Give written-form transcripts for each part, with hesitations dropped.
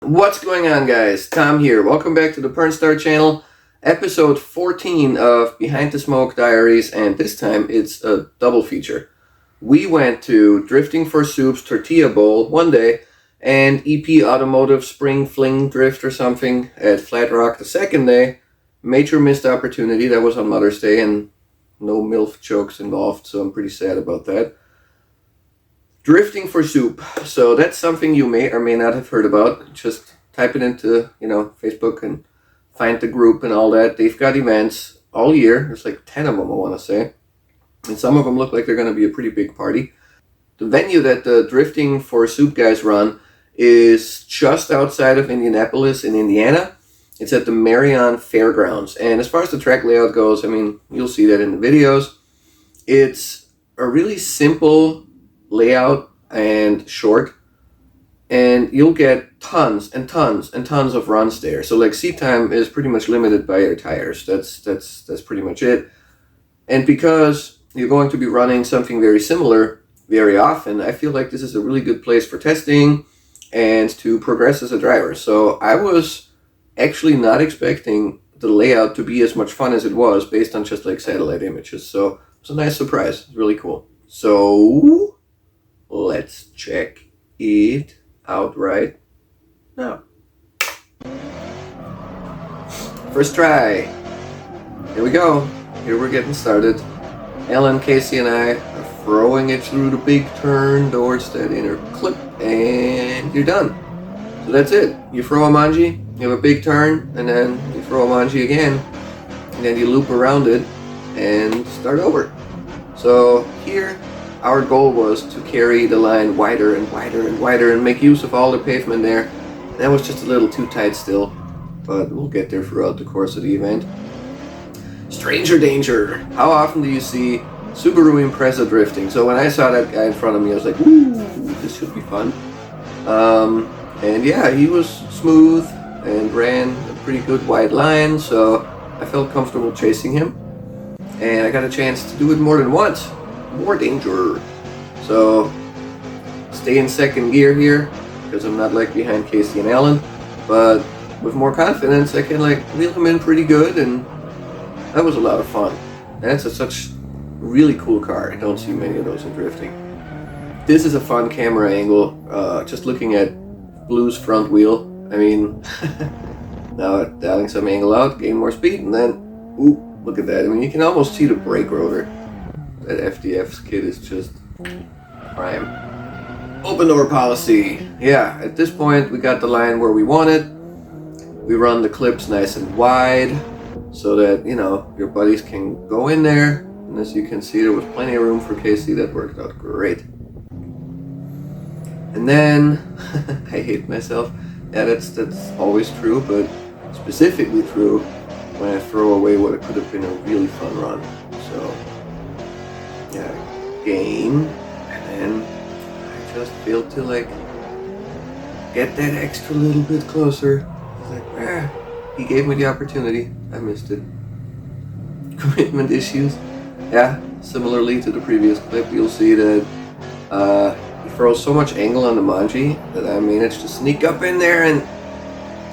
What's going on, guys? Tom here. Welcome back to the Pornstar channel, episode 14 of Behind the Smoke Diaries, and this time it's a double feature. We went to Drifting for Soup's Tortilla Bowl one day, and EPAutomotive Spring Fling Drift or something at Flat Rock the second day. Major missed opportunity. That was on Mother's Day, and no MILF jokes involved, so I'm pretty sad about that. Drifting for Soup. So that's something you may or may not have heard about. Just type it into, Facebook and find the group and all that. They've got events all year. There's like 10 of them, I want to say. And some of them look like they're going to be a pretty big party. The venue that the Drifting for Soup guys run is just outside of Indianapolis in Indiana. It's at the Marion Fairgrounds. And as far as the track layout goes, you'll see that in the videos. It's a really simple layout and short, and you'll get tons and tons and tons of runs there. So like seat time is pretty much limited by your tires. That's pretty much it. And because you're going to be running something very similar very often, I feel like this is a really good place for testing and to progress as a driver. So I was actually not expecting the layout to be as much fun as it was based on just like satellite images. So it's a nice surprise. It's really cool. So let's check it out right now. First try. Here we go. Here we're getting started. Alan, Casey, and I are throwing it through the big turn towards that inner clip, and you're done. So that's it. You throw a manji, you have a big turn, and then you throw a manji again, and then you loop around it and start over. So here, our goal was to carry the line wider and wider and wider and make use of all the pavement there. That was just a little too tight still, but we'll get there throughout the course of the event. Stranger danger. How often do you see Subaru Impreza drifting? So when I saw that guy in front of me, I was like, ooh, this should be fun. And yeah, he was smooth and ran a pretty good wide line, so I felt comfortable chasing him. And I got a chance to do it more than once. More danger. So stay in second gear here because I'm not like behind Casey and Alan, but with more confidence I can like wheel him in pretty good, and that was a lot of fun. And it's such really cool car. I don't see many of those in drifting. This is a fun camera angle, just looking at Blue's front wheel. Now dialing some angle out, gain more speed, and then ooh, look at that. You can almost see the brake rotor. That FDF kit is just prime. Open door policy. Yeah, at this point we got the line where we want it. We run the clips nice and wide so that, your buddies can go in there. And as you can see, there was plenty of room for Casey. That worked out great. And then, I hate myself. Yeah, that's always true, but specifically true when I throw away what it could have been a really fun run. So gain, and then I just failed to get that extra little bit closer. I was like, he gave me the opportunity, I missed it. Commitment issues. Yeah, similarly to the previous clip, you'll see that he throws so much angle on the manji that I managed to sneak up in there, and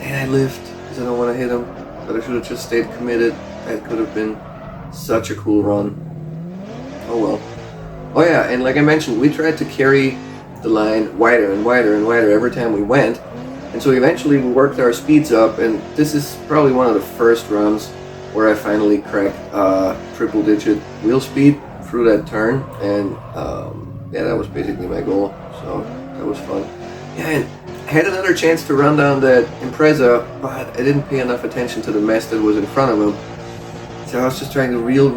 then I lift because I don't want to hit him, but I should have just stayed committed. That could have been such a cool run. Oh well. Oh yeah, and like I mentioned, we tried to carry the line wider and wider and wider every time we went. And so eventually we worked our speeds up, and this is probably one of the first runs where I finally cracked triple digit wheel speed through that turn. And that was basically my goal. So that was fun. Yeah, and I had another chance to run down that Impreza, but I didn't pay enough attention to the mess that was in front of him. So I was just trying to reel,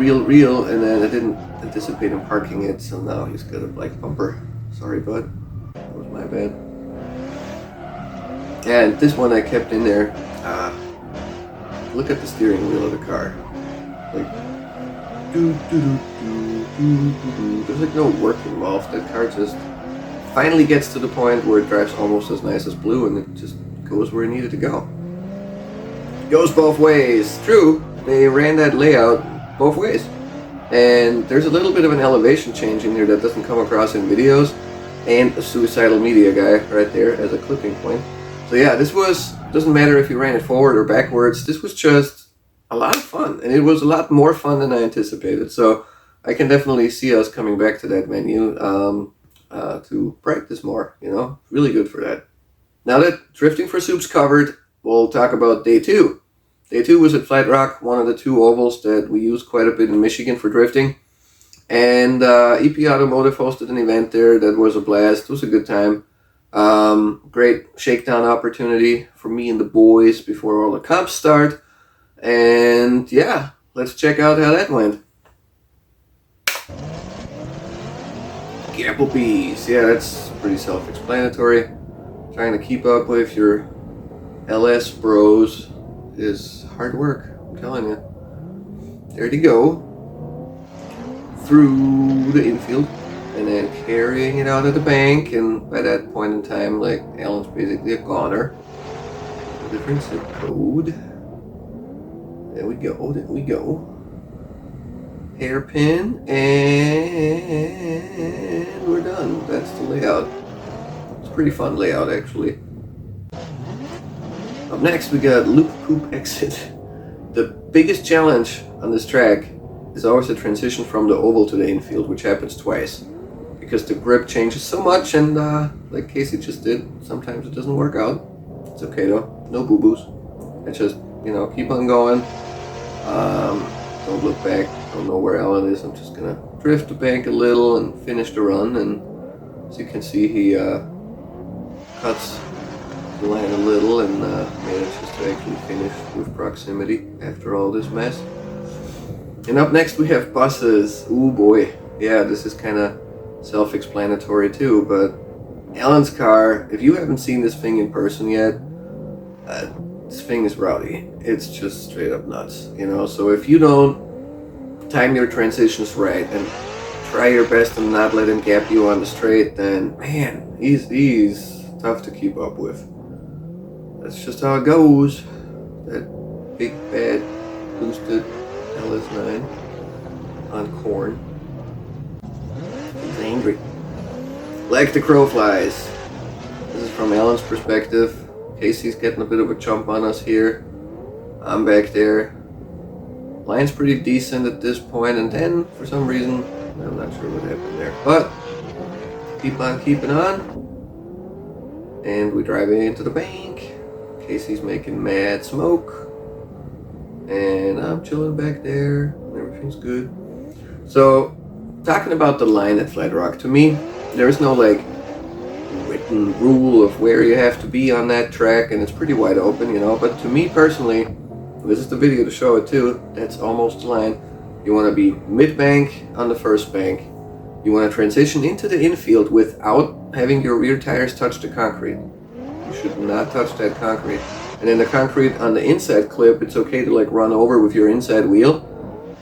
and then I didn't anticipate him parking it, so now he's got a black bumper. Sorry, bud. That was my bad. And this one I kept in there. Look at the steering wheel of the car. There's like no work involved. That car just finally gets to the point where it drives almost as nice as Blue, and it just goes where it needed to go. Goes both ways. True. They ran that layout both ways. And there's a little bit of an elevation change in here that doesn't come across in videos, and a suicidal media guy right there as a clipping point. So yeah, doesn't matter if you ran it forward or backwards, this was just a lot of fun, and it was a lot more fun than I anticipated. So I can definitely see us coming back to that menu to practice more, really good for that. Now that drifting for Soup's covered, we'll talk about day two. Day two was at Flat Rock, one of the two ovals that we use quite a bit in Michigan for drifting. And EPAutomotive hosted an event there that was a blast. It was a good time. Great shakedown opportunity for me and the boys before all the comps start. And yeah, let's check out how that went. Applebee's. Yeah, that's pretty self-explanatory. Trying to keep up with your LS bros is hard work, I'm telling you. There you go. Through the infield and then carrying it out of the bank, and by that point in time, like, Alan's basically a goner. A different zip code. There we go. Hairpin, and we're done. That's the layout. It's a pretty fun layout, actually. Up next, we got Loop Poop Exit. The biggest challenge on this track is always the transition from the oval to the infield, which happens twice. Because the grip changes so much, and like Casey just did, sometimes it doesn't work out. It's okay though, no boo-boos. I just, keep on going. Don't look back, don't know where Alan is. I'm just gonna drift the bank a little and finish the run, and as you can see, he cuts the line a little and manages to actually finish with proximity after all this mess. And up next we have buses. Ooh boy, yeah, this is kind of self-explanatory too, but Alan's car, if you haven't seen this thing in person yet, this thing is rowdy. It's just straight up nuts, so if you don't time your transitions right and try your best to not let him gap you on the straight, then man, he's tough to keep up with. That's just how it goes. That big bad boosted LS9 on corn. He's angry. Like the crow flies. This is from Alan's perspective. Casey's getting a bit of a jump on us here. I'm back there. Line's pretty decent at this point, and then for some reason, I'm not sure what happened there, but keep on keeping on. And we drive into the bank. Casey's making mad smoke. And I'm chilling back there. Everything's good. So, talking about the line at Flat Rock, to me, there's no written rule of where you have to be on that track, and it's pretty wide open, but to me personally, this is the video to show it too, that's almost the line. You want to be mid-bank on the first bank. You want to transition into the infield without having your rear tires touch the concrete. You should not touch that concrete. And then the concrete on the inside clip, it's okay to run over with your inside wheel,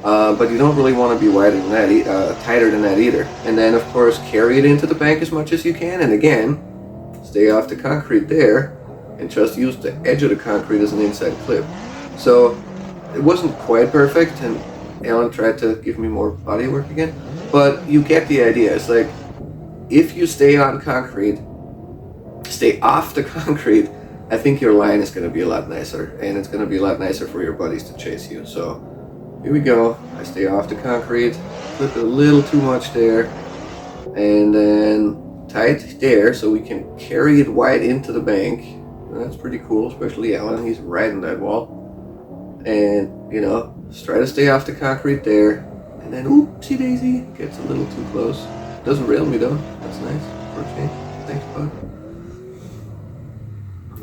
but you don't really want to be wider than that, tighter than that either. And then of course carry it into the bank as much as you can, and again, stay off the concrete there, and just use the edge of the concrete as an inside clip. So it wasn't quite perfect, and Alan tried to give me more body work again, but you get the idea. It's like, if you stay on concrete, stay off the concrete, I think your line is going to be a lot nicer, and it's going to be a lot nicer for your buddies to chase you. So here we go. I stay off the concrete, flip it a little too much there, and then tight there so we can carry it wide into the bank. And that's pretty cool, especially Alan, he's riding that wall. And, just try to stay off the concrete there. And then, oopsie daisy, gets a little too close. Doesn't rail me though, that's nice for a change. Thanks, bud.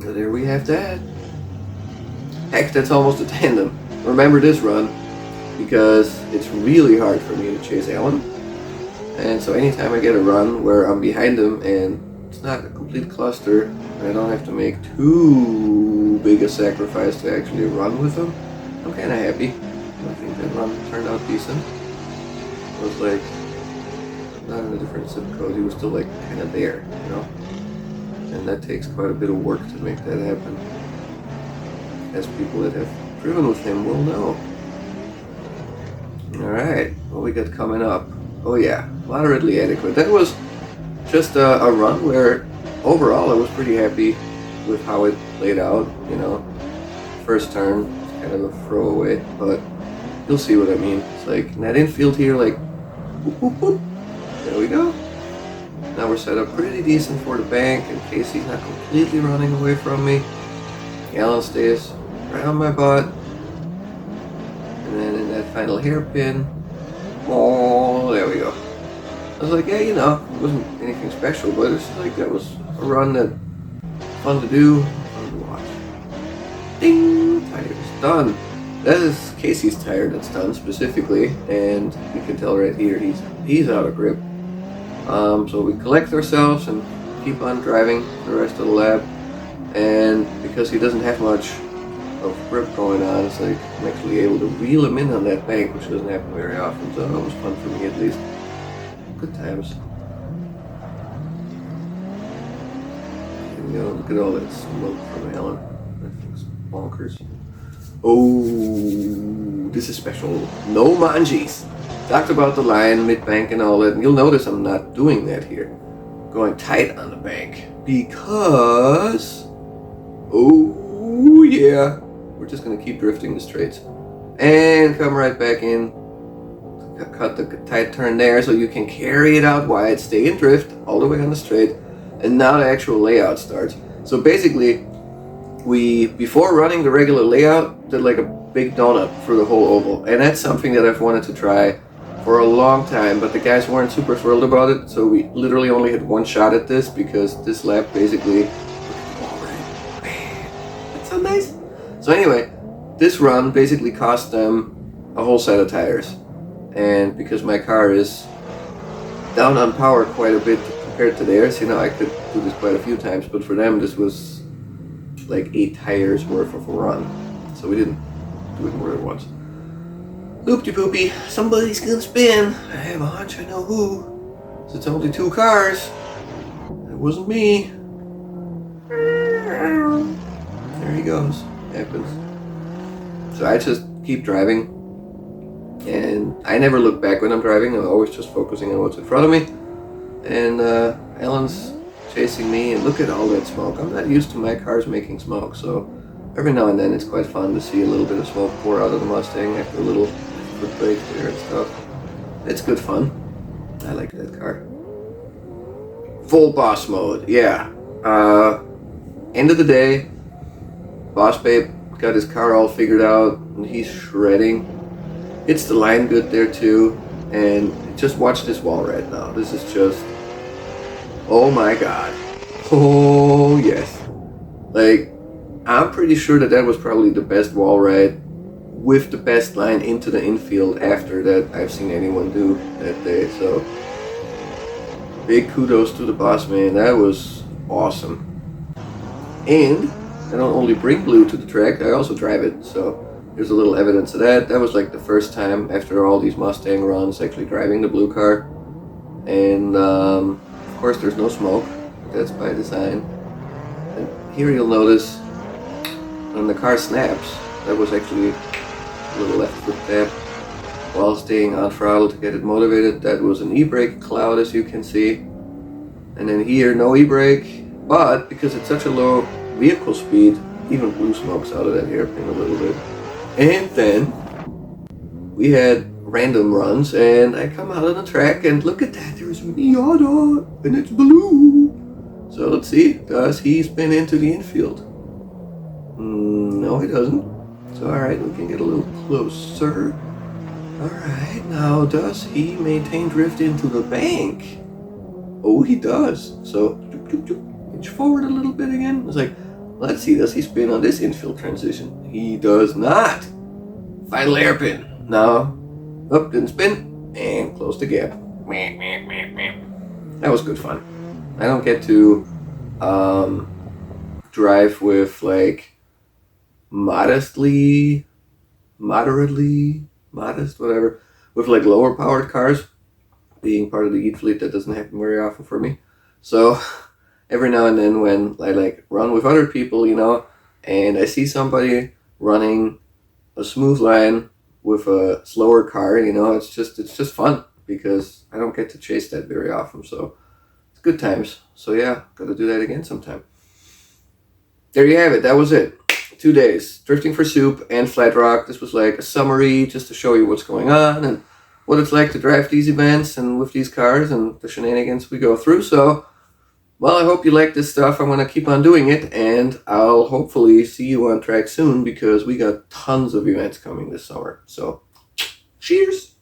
So there we have that. Heck, that's almost a tandem. Remember this run, because it's really hard for me to chase Alan. And so anytime I get a run where I'm behind him and it's not a complete cluster, and I don't have to make too big a sacrifice to actually run with him, I'm kind of happy. I think that run turned out decent. It was not in a different zip code, he was still kind of there, And that takes quite a bit of work to make that happen. As people that have driven with him will know. Alright, what we got coming up? Oh yeah, moderately adequate. That was just a run where overall I was pretty happy with how it played out, First turn, it's kind of a throwaway, but you'll see what I mean. It's like in that infield here, like, whoop, whoop, whoop. There we go. Now we're set up pretty decent for the bank in case he's not completely running away from me. Alan stays right on my butt. And then in that final hairpin, oh, there we go. I was like, yeah, it wasn't anything special, but it's like that was a run that fun to do, fun to watch. Ding! Tire's done. That is Casey's tire that's done specifically, and you can tell right here he's out of grip. So we collect ourselves and keep on driving the rest of the lap. And because he doesn't have much of grip going on, it's like I'm actually able to reel him in on that bank, which doesn't happen very often. So that was fun for me at least. Good times. Look at all that smoke from Alan. That thing's bonkers. Oh, this is special. No manjis. Talked about the line, mid-bank and all that. And you'll notice I'm not doing that here. Going tight on the bank. Because... oh, yeah. We're just going to keep drifting the straights. And come right back in. Cut the tight turn there so you can carry it out wide. Stay in drift all the way on the straight. And now the actual layout starts. So basically, before running the regular layout, did like a big donut for the whole oval. And that's something that I've wanted to try for a long time, but the guys weren't super thrilled about it, so we literally only had one shot at this because this lap basically... that's so nice! So anyway, this run basically cost them a whole set of tires. And because my car is down on power quite a bit compared to theirs, I could do this quite a few times, but for them this was like 8 tires worth of a run. So we didn't do it more than once. Loop-de-poopy, somebody's gonna spin. I have a hunch I know who. So it's only 2 cars. It wasn't me. There he goes. Happens. So I just keep driving. And I never look back when I'm driving. I'm always just focusing on what's in front of me. And Alan's chasing me, and look at all that smoke. I'm not used to my cars making smoke, so every now and then it's quite fun to see a little bit of smoke pour out of the Mustang after a little foot brake there and stuff. It's good fun. I like that car. Full boss mode, yeah. End of the day, Boss Babe got his car all figured out, and he's shredding. It's the line good there too, and just watch this wall right now. This is just, oh my god. Oh yes. Like, I'm pretty sure that was probably the best wall ride with the best line into the infield after that I've seen anyone do that day. So big kudos to the boss man. That was awesome. And I don't only bring blue to the track, I also drive it. So there's a little evidence of that. That was like the first time after all these Mustang runs actually driving the blue car. And of course there's no smoke. That's by design. And here you'll notice when the car snaps, that was actually a little left foot tap while staying on throttle to get it motivated. That was an e-brake cloud, as you can see. And then here, no e-brake, but because it's such a low vehicle speed, even blue smokes out of that hairpin a little bit. And then we had random runs, and I come out on the track, and look at that, there's Miata, and it's blue. So let's see, does he spin into the infield? No, he doesn't. So alright, we can get a little closer. Alright, now does he maintain drift into the bank? Oh, he does. So, inch forward a little bit again. It's like, let's see, does he spin on this infield transition? He does not. Final hairpin. Now, up, didn't spin, and close the gap. That was good fun. I don't get to drive with like modest, whatever, with like lower powered cars. Being part of the Eat fleet, that doesn't happen very often for me. So every now and then when I like run with other people, and I see somebody running a smooth line with a slower car, it's just fun because I don't get to chase that very often. So it's good times. So yeah, gotta do that again sometime. there you have it. That was it. 2 days. Drifting for Soup and Flat Rock. This was like a summary just to show you what's going on and what it's like to drive these events and with these cars and the shenanigans we go through. So, well, I hope you like this stuff. I'm going to keep on doing it, and I'll hopefully see you on track soon because we got tons of events coming this summer. So, cheers!